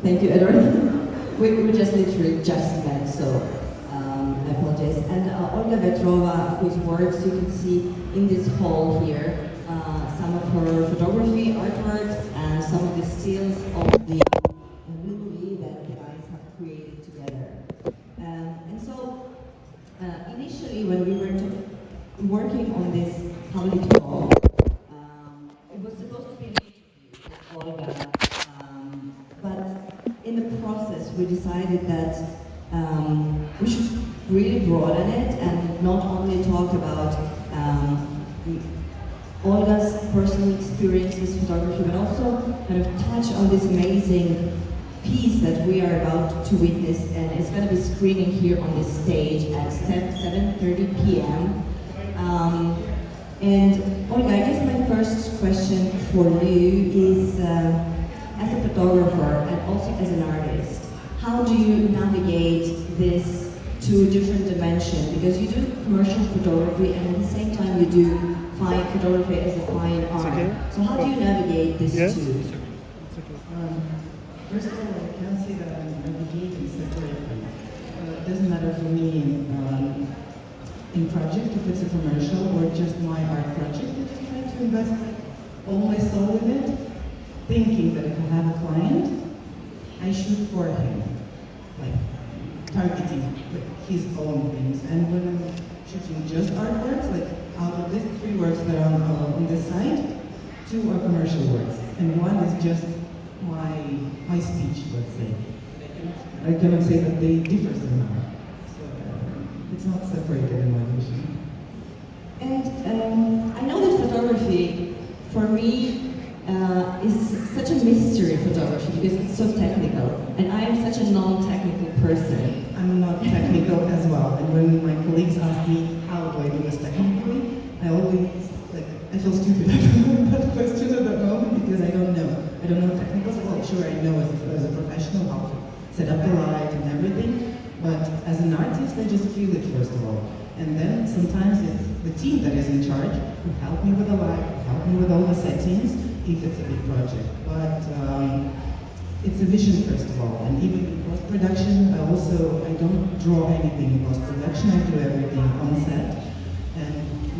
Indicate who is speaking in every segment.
Speaker 1: Thank you, Edward. we just literally just met, so I apologize. And Olga Vetrova, whose works you can see in this hall here, some of her photography, artworks, and some of the stills of the movie that the guys have created together. And so, initially when we were working on this public talk, it was supposed to be an interview with Olga, but in the process we decided that we should really broaden it and not only talk about Olga's personal experiences, photography, but also kind of touch on this amazing piece that we are about to witness, and it's going to be screening here on this stage at 7:30 p.m. And Olga, I guess my first question for you is, as a photographer and also as an artist, how do you navigate this to a different dimension? Because you do commercial photography and at the same time you do fine photography as a fine art.
Speaker 2: Okay.
Speaker 1: So how do you navigate this two?
Speaker 3: First of all, I can't say that I'm navigating separately. It doesn't matter for me in project if it's a commercial or just my art project. I just try to invest all my soul in it, thinking that if I have a client, I shoot for him, like targeting like his own things. And when I'm shooting just artworks, like out of these 3 works that are on this side, 2 are commercial works, and 1 is just my speech, let's say. I cannot say that they differ somehow. So it's not separated in my vision.
Speaker 1: And I know that photography, for me, is such a mystery photography because it's so technical, and I am such a non-technical person.
Speaker 3: I'm not technical as well, and when my colleagues ask me how do I do this technically, I always, I feel stupid about that question at that moment because I don't know. I don't know technicals. Well, sure, I know as a professional how to set up the light and everything, but as an artist, I just feel it first of all. And then sometimes it's the team that is in charge who help me with the light, who help me with all the settings, if it's a big project. But it's a vision first of all, and even in post-production, I don't draw anything in post-production, I do everything on set, and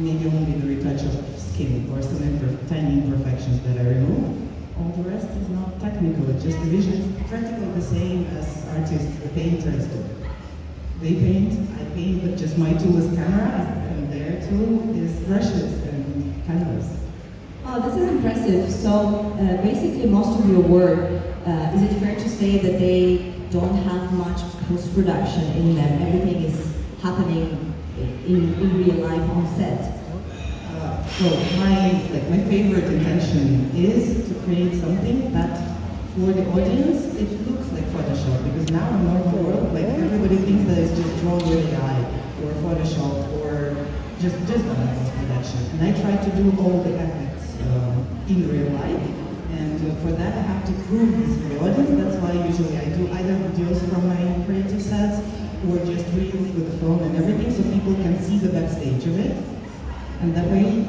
Speaker 3: maybe only the retouch of skin or some tiny imperfections that I remove. All the rest is not technical, it's just a vision. It's practically the same as artists, the painters do. They paint, I paint, but just my tool is camera, and their tool is brushes and canvas.
Speaker 1: Oh, this is impressive. So basically most of your work, is it fair to say that they don't have much post-production in them? Everything is happening in real life on set?
Speaker 3: So my favorite intention is to create something that for the audience it looks like Photoshop, because now in normal world, like everybody thinks that it's just drawn with the eye or Photoshop or just done in post-production. And I try to do all the effects in real life, and for that I have to prove this for the audience. That's why usually I do either videos from my creative sets or just reels with the phone and everything, so people can see the backstage of it. And that way,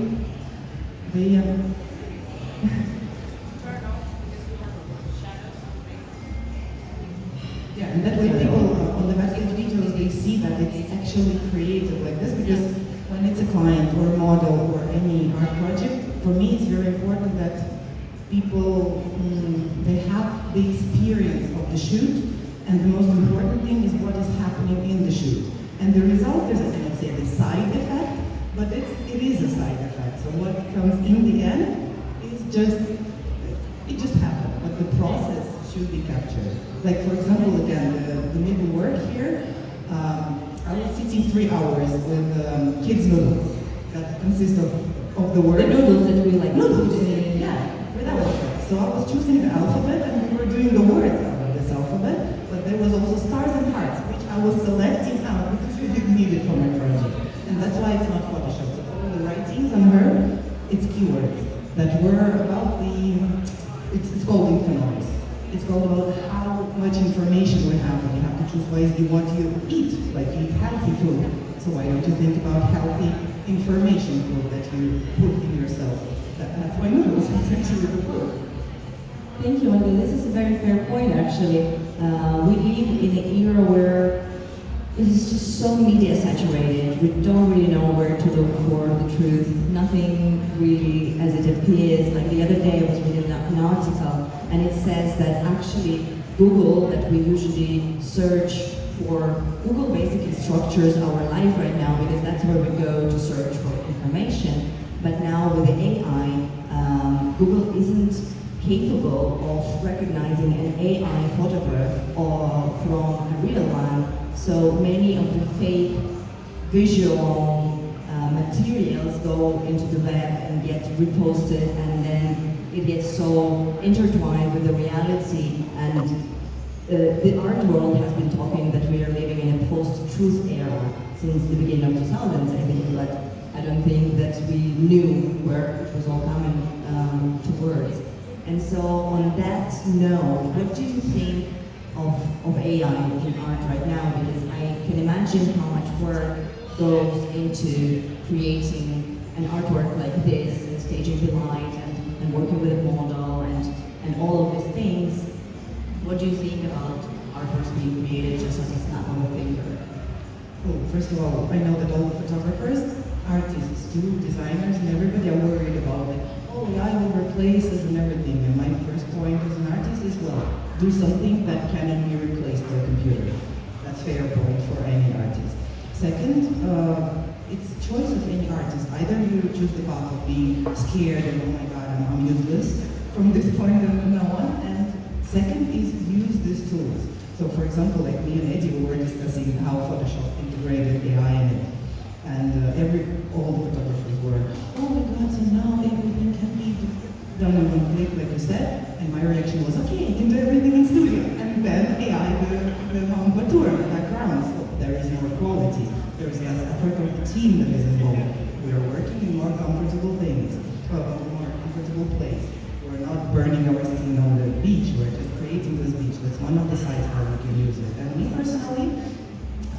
Speaker 3: they yeah, and that way people on the backstage details, they see that it's actually created like this, because when it's a client or a model or any art project, for me it's very important that people, they have the experience of the shoot, and the most important thing is what is happening in the shoot. And the result is, I cannot say the side effect, but it is a side effect. So what comes in the end is it just happened, but the process should be captured. Like for example, again, the middle work here, I was sitting 3 hours with kids' noodles that consist of the words.
Speaker 1: The noodles that we like.
Speaker 3: Noodles, yeah, with alphabet. So I was choosing the alphabet and we were doing the words out of this alphabet, but there was also stars and hearts, which I was selecting out because we didn't need it for my project. And that's why it's not Photoshop. So all the writings on her, it's keywords that were about it's called info-noise. It's called about how much information we have, and you have to choose wisely what you eat, like you eat healthy food. So why don't you think about healthy information food that you put in yourself? That's why noodles is actually the food.
Speaker 1: Thank you, Olga. This is a very fair point, actually. We live in an era where it is just so media saturated. We don't really know where to look for the truth. Nothing really as it appears. Like the other day I was reading an article and it says that actually Google, that we usually search for, Google basically structures our life right now because that's where we go to search for information. But now with the AI, Google isn't capable of recognizing an AI photograph or from a real one. So many of the fake visual materials go into the web and get reposted, and then it gets so intertwined with the reality. And the art world has been talking that we are living in a post-truth era since the beginning of 2000s, I think, but I don't think that we knew where it was all coming towards. And so on that note, what do you think of AI in art right now? Because I can imagine how much work goes into creating an artwork like this, and staging the light, and working with a model, and all of these things. What do you think about artworks being created just as a snap of a finger?
Speaker 3: Well, first of all, I know that all photographers, artists too, designers, and everybody are worried about it. Oh, AI will replace us and everything. And my first point as an artist is, well, do something that cannot be replaced by a computer. That's fair point for any artist. Second, it's choice of any artist. Either you choose the path of being scared and, oh my God, I'm useless from this point and now on. And second is use these tools. So for example, like me and Eddie, we were discussing how Photoshop integrated AI in it. And all the photographers were, oh my God, so now everything can be done in one click, like you said. And my reaction was, okay, you can do everything in studio. And then AI will contour in the background. So there is more quality. There is less effort of the team that is involved. We are working in more comfortable things, more comfortable place. We're not burning our skin on the beach. We're just creating this beach. That's one of the sites where we can use it. And me personally,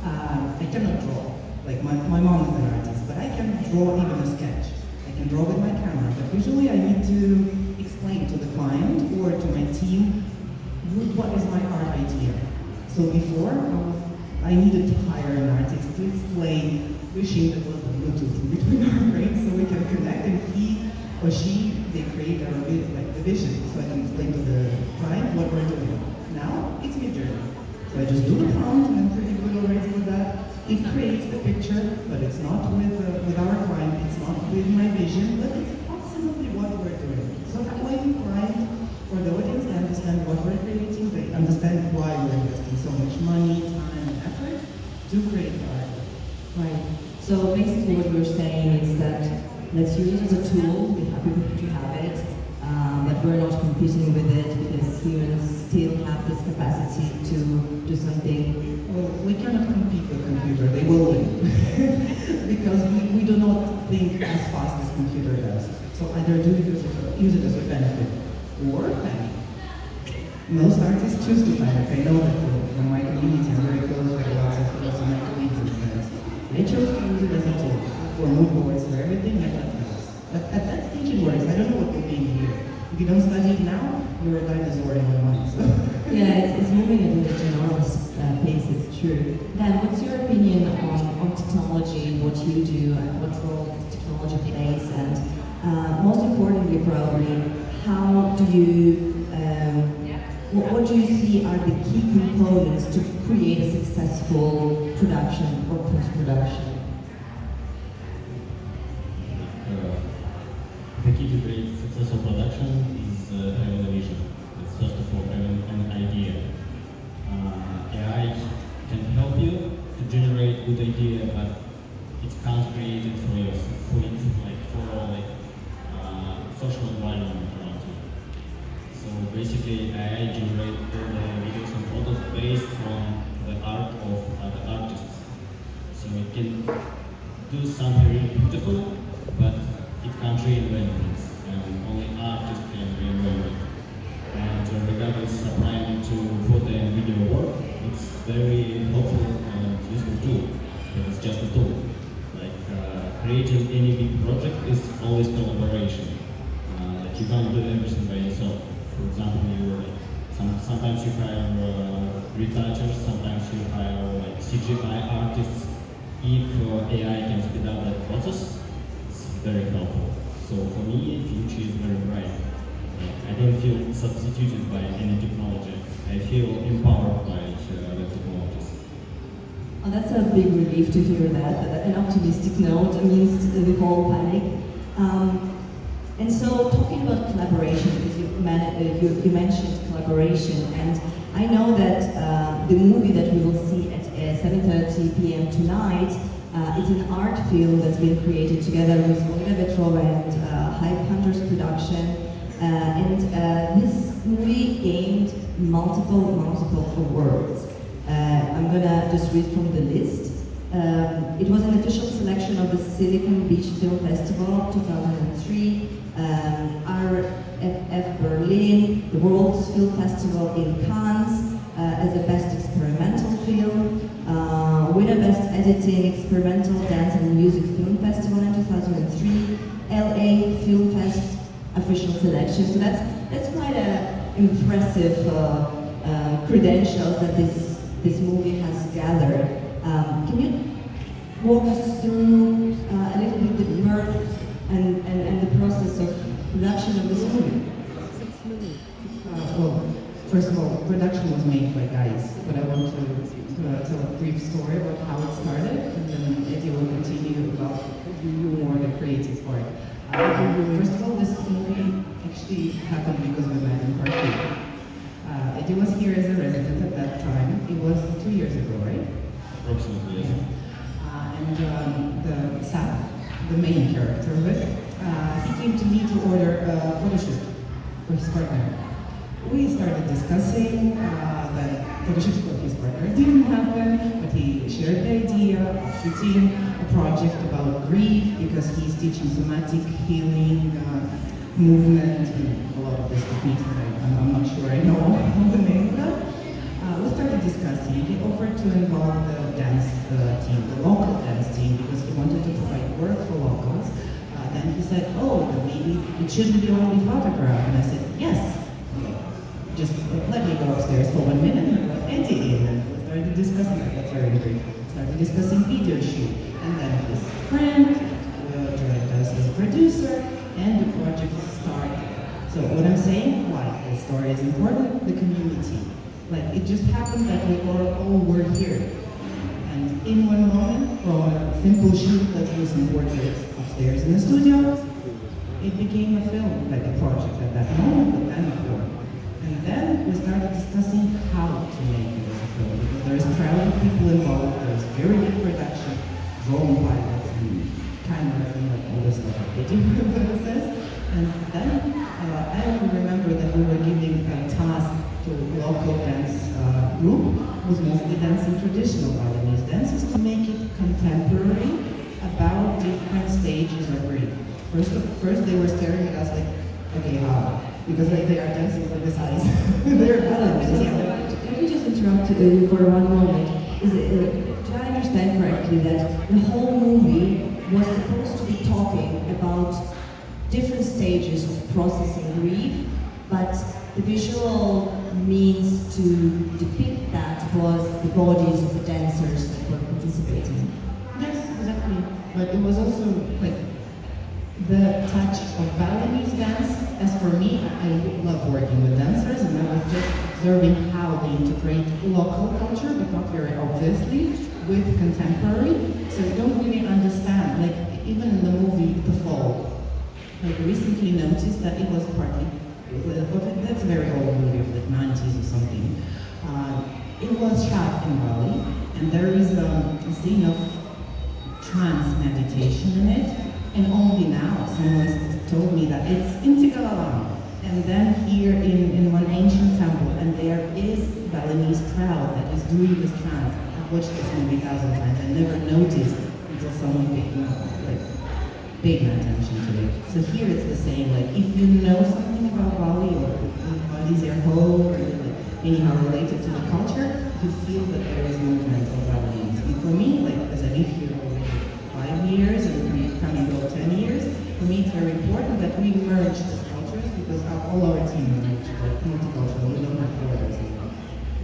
Speaker 3: I cannot draw. Like my mom is an artist, but I can draw even a sketch. I can draw with my camera, but usually I need to explain to the client or to my team what is my art idea. So before, I needed to hire an artist to explain, wishing there was a Bluetooth in between our brains so we can connect, and he or she, they create the vision, so I can explain to the client what we're doing. Now, it's Midjourney. So I just do the prompt, and I'm pretty good already with that. It creates the picture, but it's not with our client, it's not with my vision, but it's approximately what we're doing. So that way the client or the audience understand what we're creating, they understand why we're investing so much money, time, and effort to create the art.
Speaker 1: Right. So basically what we're saying is that let's use it as a tool, we're happy to have it, but we're not competing with it because humans still have this capacity to do something.
Speaker 3: Well, we cannot compete with a computer, they will win. Because we do not think as fast as computer does. So either use it as a benefit or panic. Most artists choose to panic. I know that from my community, I'm very close with lots of my colleagues and friends. They chose to use it as a tool for mood boards, for everything like that. But at that stage it works. I don't know what we're being here. If you don't study it now, you're a dinosaur in 1 month. So.
Speaker 1: Yeah, it's moving at an enormous pace, it's true. Dan, what's your opinion on technology, what you do, and what role technology plays, and most importantly probably, how do you, what do you see are the key components to create a successful production or post-production?
Speaker 2: The key to create successful production is having a vision. It's first of all having an idea. AI can help you to generate good idea, but it can't create it for you, for social environment around you. So basically, AI generates all the videos and photos based on the art of other artists. So it can do something really beautiful, but it can't reinvent things, and only artists can reinvent it. And regardless applying to photo and video work, it's very helpful and useful tool, but it's just a tool. Creating any big project is always collaboration. You can't do everything by yourself. For example, sometimes you hire retouchers, sometimes you hire like CGI artists. If AI can speed up that process, it's very helpful. So for me, the future is very bright. I don't feel substituted by any technology. I feel empowered by the technologies.
Speaker 1: Oh, that's a big relief to hear that. An optimistic note amidst the whole panic. And so, talking about collaboration, because you mentioned collaboration, and I know that the movie that we will see at 7:30 p.m. tonight is an art film that's been created together with Olga Vetrova and Hype Hunters Production. This movie gained multiple awards. I'm gonna just read from the list. It was an official selection of the Silicon Beach Film Festival 2003, RFF Berlin, the World's Film Festival in Cannes as a Best Experimental Film, winner Best Editing Experimental Dance and Music Film Festival in 2003, LA Film Fest official selection. So that's quite an impressive credentials that this movie has gathered. Can you walk us through a little bit the birth and the process of production of this movie?
Speaker 3: Well, first of all, production was made by guys, but I want to tell a brief story about how it started, and then Eddie will continue about more the creative part. First of all, this movie actually happened because we met in ParQ. Eddie was here as a resident at that time. It was 2 years ago, right?
Speaker 2: Approximately, yes.
Speaker 3: And the Sap, the main character of it, he came to me to order a photo shoot for his partner. We started discussing that photo shoot for his partner didn't happen, but he shared the idea of shooting a project about grief because he's teaching somatic healing, movement, and a lot of these techniques that I'm not sure I know all the names of them. We started discussing. He offered to involve the dance team, the local dance team, because he wanted to provide work for locals. Then he said, oh, then maybe it shouldn't be only photograph. And I said, yes. Just let me go upstairs for 1 minute and let Eddie in. And we started discussing that. That's very brief. Started discussing video shoot. And then his friend joined us as a producer, and the project started. So what I'm saying, why the story is important, the community. Like, it just happened that we all were here. And in one moment, from a simple shoot, let's do some portraits upstairs in the studio, it became a film, like a project at that moment, but then a film. And then we started discussing how to make it as a film, because there's a crowd of people involved, there's very big production, drone pilots, and cameras, and like all this stuff that they do in the process. And then I only remember that we were giving a task to a local dance group who's mostly dancing traditional Balinese dances to make it contemporary about different stages of grief. First they were staring at us like, okay, how? Because they are dancing with this eyes.
Speaker 1: Let me just interrupt you for one moment. Do I understand correctly that the whole movie was supposed to be talking about different stages of processing grief, but the visual means to depict that was the bodies of the dancers that were participating?
Speaker 3: Yes, exactly. But it was also like the touch of Balinese dance. As for me, I love working with dancers, and I was just observing how they integrate local culture, but not very obviously, with contemporary. So you don't really understand, like even in the movie The Fall, I recently noticed that it was partly, that's a very old movie of the 90s or something. It was shot in Bali, and there is a scene of trance meditation in it. And only now someone told me that it's in Tigalalam. And then here in one ancient temple, and there is Balinese crowd that is doing this trance. I've watched this movie 1,000 times. I never noticed until someone paid my attention to it. So here it's the same. Like if you know something about Bali or Bali's their home or like anyhow related to the culture, you feel that there is movement of Balinese. And for me, like as I live here already 5 years and come and go 10 years, for me it's very important that we merge these cultures because all our team is multicultural. We don't have borders.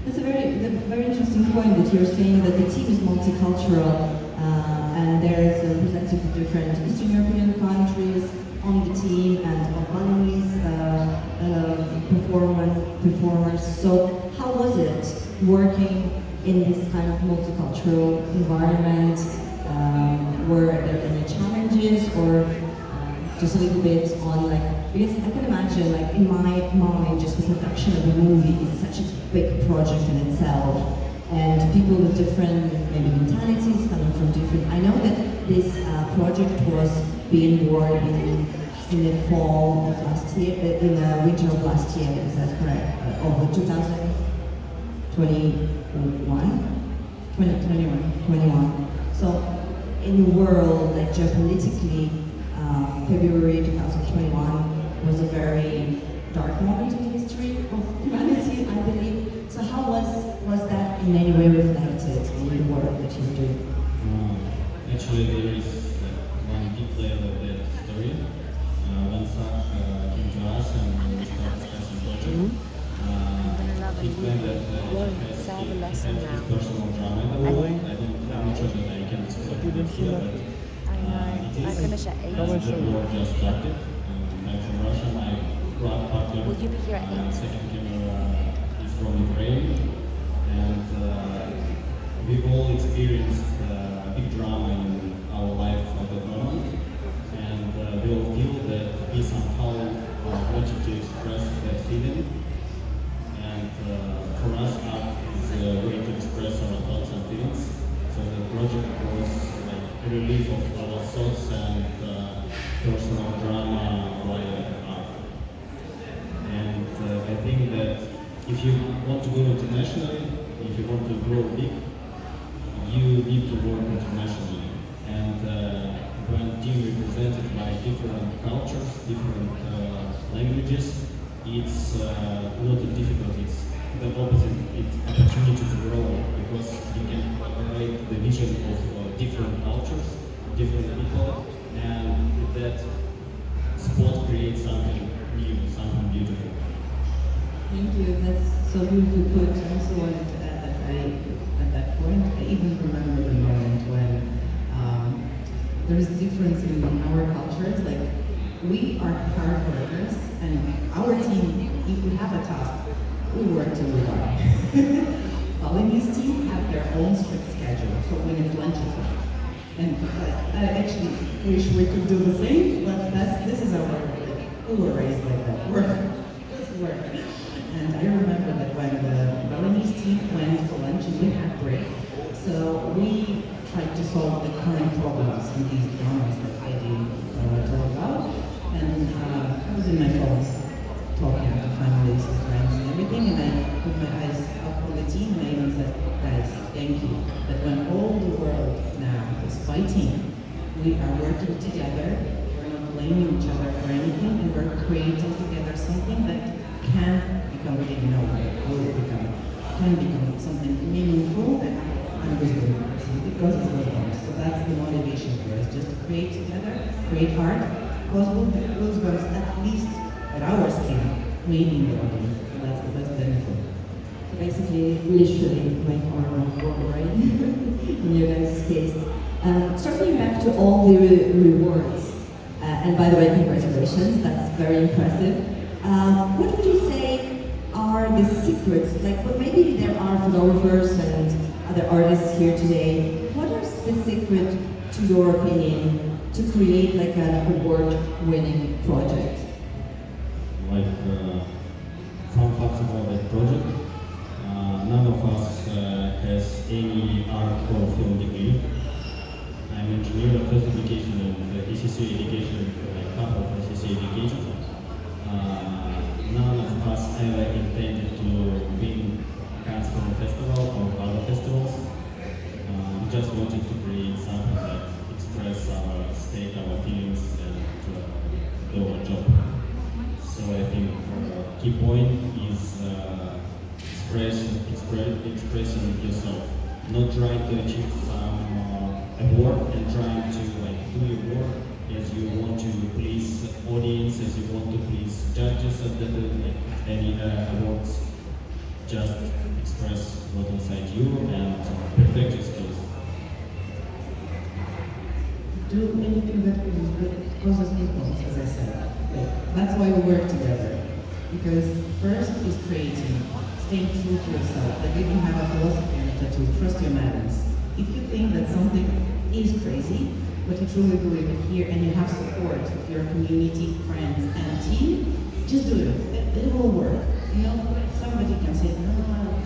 Speaker 1: That's a very interesting point that you're saying that the team is multicultural and there is a representative of different Eastern European countries on the team and of Balinese performers. So how was it working in this kind of multicultural environment? Were there any challenges or just a little bit on like, because I can imagine like in my mind just the production of a movie is such a big project in itself and people with different maybe mentalities coming from different, I know that this project was being born in the fall of last year, in the winter of last year, is that correct? Of 2021. So in the world, like geopolitically, February 2021 was a very dark moment in the history of humanity, I believe. So how was that in any way reflected in the work that you do?
Speaker 2: Actually, there is one detail of that story. When Sasha came to us and we started discussing project, he claimed that he has his personal drama in the world. I'm not sure that I can explain it here, but it is as the war just started. I'm from Russia, my grandfather,
Speaker 4: Will you be here at 8?
Speaker 2: second camera is from Ukraine, and we've all experienced big drama in our life at the moment, and we all feel that we somehow wanted to express that feeling, and for us art is a way to express our thoughts and feelings, so the project was like a relief of our thoughts and personal drama via art. And I think that if you want to go internationally, if you want to grow big, you need to work internationally. And when team represented by different cultures, different languages, it's not a difficulty, it's the opposite, it's opportunity to grow because you can collaborate the vision of different cultures, different people, and that spot creates something new, something beautiful.
Speaker 1: Thank you, that's so beautifully put. I also wanted to add that at that point, I even remember the moment when there is a difference in our cultures. Like, we are hard workers, and our team, if we have a task, we work till we die. Balinese team have their own strict schedule, so when it's lunchtime. And I actually wish we could do the same, but this is our work. We were raised like that. Work. And I remember that when the Balinese team went for lunch and we had break, so we tried to solve the current problems in these dramas that I did talk about. And I was in my phone talking to families and friends and everything, and I put my eyes up on the team and I even said, guys, thank you. That when all the world now is fighting, we are working together, we're not blaming each other for anything, and we're creating together something that can become, we didn't know what it will become, can become something meaningful that I'm just doing because it's what it is. So that's the motivation for us, just to create together, create art, because those ones, at least at our scale, maybe the audience, and that's the best benefit. So basically, literally make our own world, right? In your guys' case. Circling back to all the rewards, and by the way, congratulations, that's very impressive. What would you say are the secrets? Like, well, maybe there are photographers and other artists here today. What is the secret, to your opinion, to create like an award-winning project?
Speaker 2: Like fun facts about that project. None of us has any art or film degree. I'm an engineer of first education and ECC education, like half of ECC education. None of us ever intended to win Cannes Film Festival or other festivals. We just wanted to create something that express our state, our feelings, and do our job. So I think key point is expressing yourself, not trying to achieve some award and trying to like do your work as you want to please audience, as you want to please judges at any awards. Just express what's inside you and perfect your skills.
Speaker 3: Do anything that causes impulse, as I said. That's why we work together. Because first is creating, staying true to yourself. Like if you have a philosophy and a tattoo, trust your madness. If you think that something is crazy, but you truly believe it here and you have support of your community, friends, and team, just do it. It will work. You know, somebody can say, no,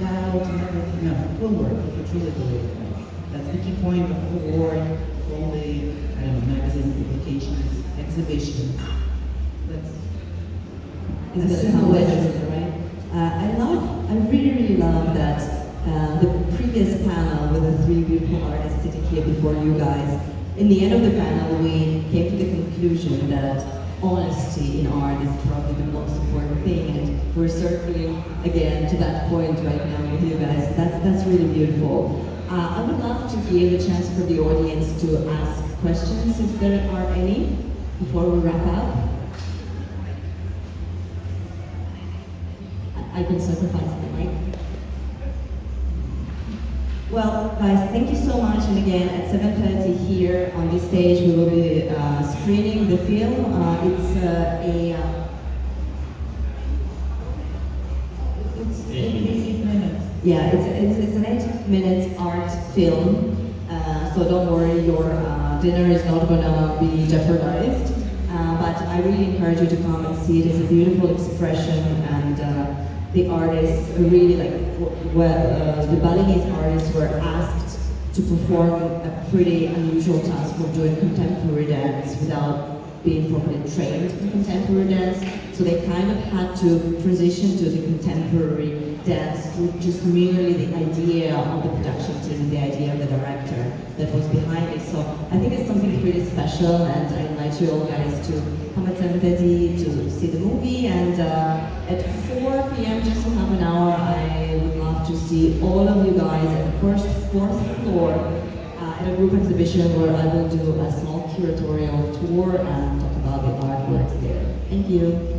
Speaker 3: doubt, and everything. No, it will work if you truly believe it. That's the key point of the award, of all the, magazine publications, exhibitions.
Speaker 1: Is a simple message, right? I really love that the previous panel with the three beautiful artists sitting here before you guys. In the end of the panel, we came to the conclusion that honesty in art is probably the most important thing, and we're circling again to that point right now with you guys. That's really beautiful. I would love to give a chance for the audience to ask questions if there are any before we wrap up. I can sacrifice the mic. Well, guys, thank you so much. And again, at 7:30 here on this stage, we will be screening the film. It's 8 minutes. Yeah, it's an 8 minutes art film. So don't worry, your dinner is not going to be jeopardized. But I really encourage you to come and see it. It's a beautiful expression, and the artists really the Balinese artists were asked to perform a pretty unusual task of doing contemporary dance without being properly trained in contemporary dance. So they kind of had to transition to the contemporary dance through just merely the idea of the production team, the idea of the director that was behind it. So I think it's something pretty special, and I invite you all guys to come at 7:30 to see the movie. And at 4 p.m., just in half an hour, I would love to see all of you guys at the fourth floor at a group exhibition where I will do a small curatorial tour and talk about the artworks there. Thank you.